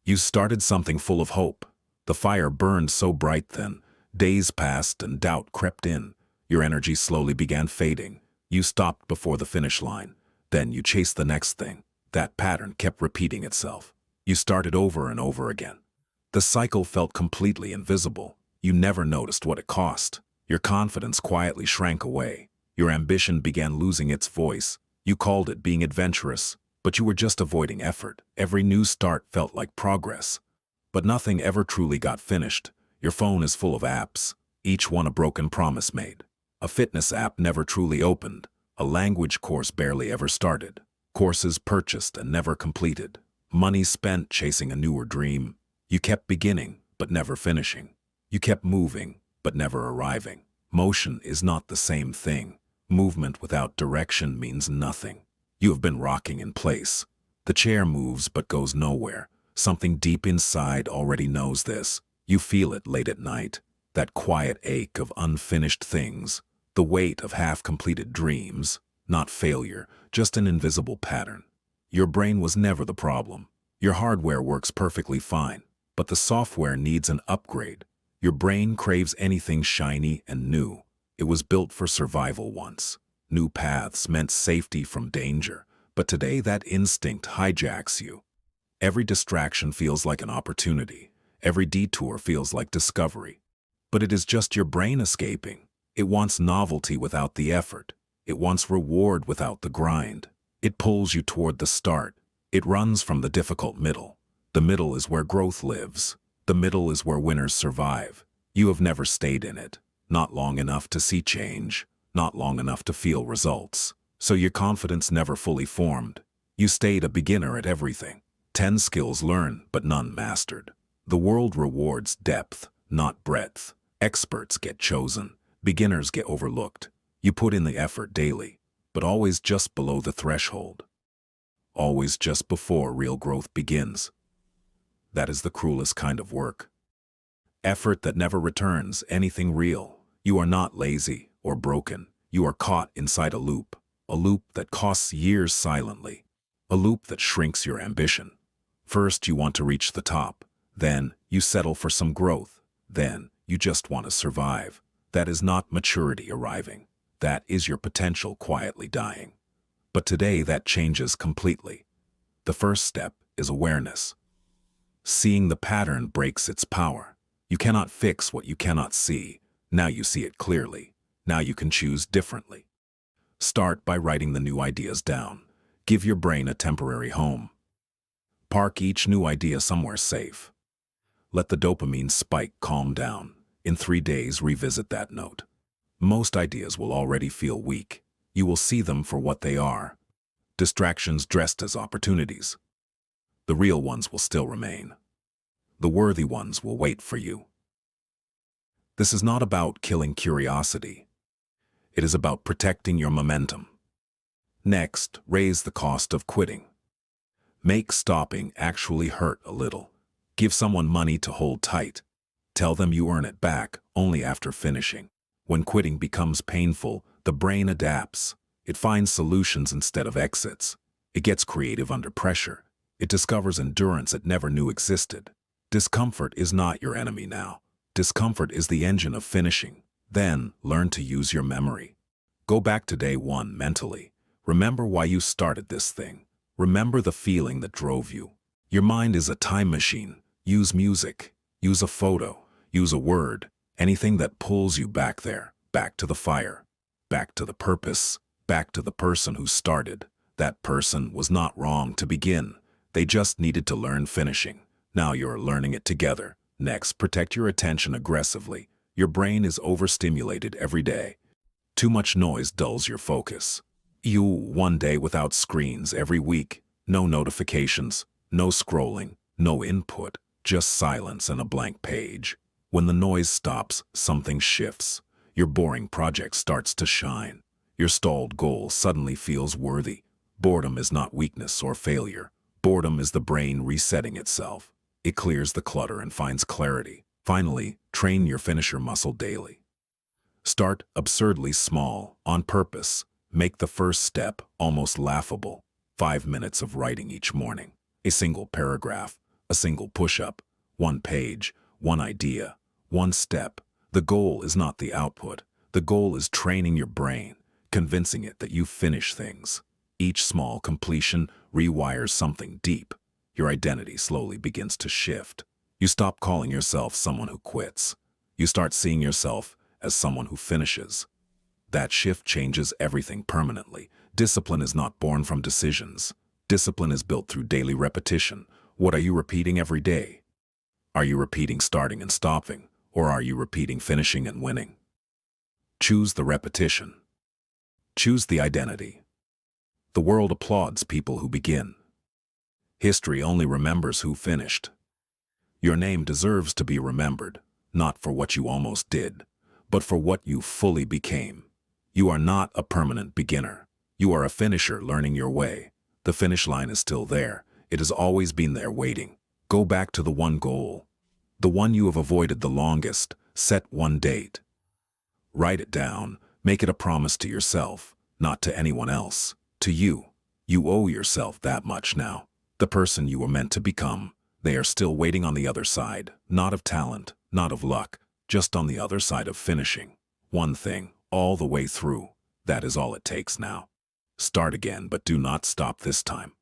You started something full of hope. The fire burned so bright then. Days passed and doubt crept in. Your energy slowly began fading. You stopped before the finish line. Then you chased the next thing. That pattern kept repeating itself. You started over and over again. The cycle felt completely invisible. You never noticed what it cost. Your confidence quietly shrank away. Your ambition began losing its voice. You called it being adventurous, but you were just avoiding effort. Every new start felt like progress. But nothing ever truly got finished. Your phone is full of apps, each one a broken promise made. A fitness app never truly opened. A language course barely ever started. Courses purchased and never completed. Money spent chasing a newer dream. You kept beginning, but never finishing. You kept moving, but never arriving. Motion is not the same thing. Movement without direction means nothing. You have been rocking in place. The chair moves but goes nowhere. Something deep inside already knows this. You feel it late at night. That quiet ache of unfinished things. The weight of half-completed dreams. Not failure, just an invisible pattern. Your brain was never the problem. Your hardware works perfectly fine, but the software needs an upgrade. Your brain craves anything shiny and new. It was built for survival once. New paths meant safety from danger, but today that instinct hijacks you. Every distraction feels like an opportunity. Every detour feels like discovery. But it is just your brain escaping. It wants novelty without the effort. It wants reward without the grind. It pulls you toward the start. It runs from the difficult middle. The middle is where growth lives. The middle is where winners survive. You have never stayed in it. Not long enough to see change. Not long enough to feel results. So your confidence never fully formed. You stayed a beginner at everything. 10 skills learned, but none mastered. The world rewards depth, not breadth. Experts get chosen. Beginners get overlooked. You put in the effort daily, but always just below the threshold. Always just before real growth begins. That is the cruelest kind of work. Effort that never returns anything real. You are not lazy or broken. You are caught inside a loop that costs years silently, a loop that shrinks your ambition. First, you want to reach the top. Then, you settle for some growth. Then, you just want to survive. That is not maturity arriving. That is your potential quietly dying. But today, that changes completely. The first step is awareness. Seeing the pattern breaks its power. You cannot fix what you cannot see. Now you see it clearly. Now you can choose differently. Start by writing the new ideas down. Give your brain a temporary home. Park each new idea somewhere safe. Let the dopamine spike calm down. In 3 days, revisit that note. Most ideas will already feel weak. You will see them for what they are. Distractions dressed as opportunities. The real ones will still remain. The worthy ones will wait for you. This is not about killing curiosity. It is about protecting your momentum. Next, raise the cost of quitting. Make stopping actually hurt a little. Give someone money to hold tight. Tell them you earn it back only after finishing. When quitting becomes painful, the brain adapts. It finds solutions instead of exits. It gets creative under pressure. It discovers endurance it never knew existed. Discomfort is not your enemy now. Discomfort is the engine of finishing. Then, learn to use your memory. Go back to day one mentally. Remember why you started this thing. Remember the feeling that drove you. Your mind is a time machine. Use music. Use a photo. Use a word. Anything that pulls you back there. Back to the fire. Back to the purpose. Back to the person who started. That person was not wrong to begin. They just needed to learn finishing. Now you're learning it together. Next, protect your attention aggressively. Your brain is overstimulated every day. Too much noise dulls your focus. You, one day without screens, every week. No notifications, no scrolling, no input, just silence and a blank page. When the noise stops, something shifts. Your boring project starts to shine. Your stalled goal suddenly feels worthy. Boredom is not weakness or failure. Boredom is the brain resetting itself. It clears the clutter and finds clarity. Finally, train your finisher muscle daily. Start absurdly small, on purpose. Make the first step almost laughable. 5 minutes of writing each morning. A single paragraph. A single push-up, one page, one idea, one step. The goal is not the output. The goal is training your brain, convincing it that you finish things. Each small completion rewires something deep. Your identity slowly begins to shift. You stop calling yourself someone who quits. You start seeing yourself as someone who finishes. That shift changes everything permanently. Discipline is not born from decisions. Discipline is built through daily repetition. What are you repeating every day? Are you repeating starting and stopping, or are you repeating finishing and winning? Choose the repetition. Choose the identity. The world applauds people who begin. History only remembers who finished. Your name deserves to be remembered, not for what you almost did, but for what you fully became. You are not a permanent beginner. You are a finisher learning your way. The finish line is still there. It has always been there waiting. Go back to the one goal, the one you have avoided the longest. Set one date. Write it down. Make it a promise to yourself, not to anyone else, to you. You owe yourself that much now. The person you were meant to become, they are still waiting on the other side, not of talent, not of luck, just on the other side of finishing. One thing, all the way through. That is all it takes now. Start again, but do not stop this time.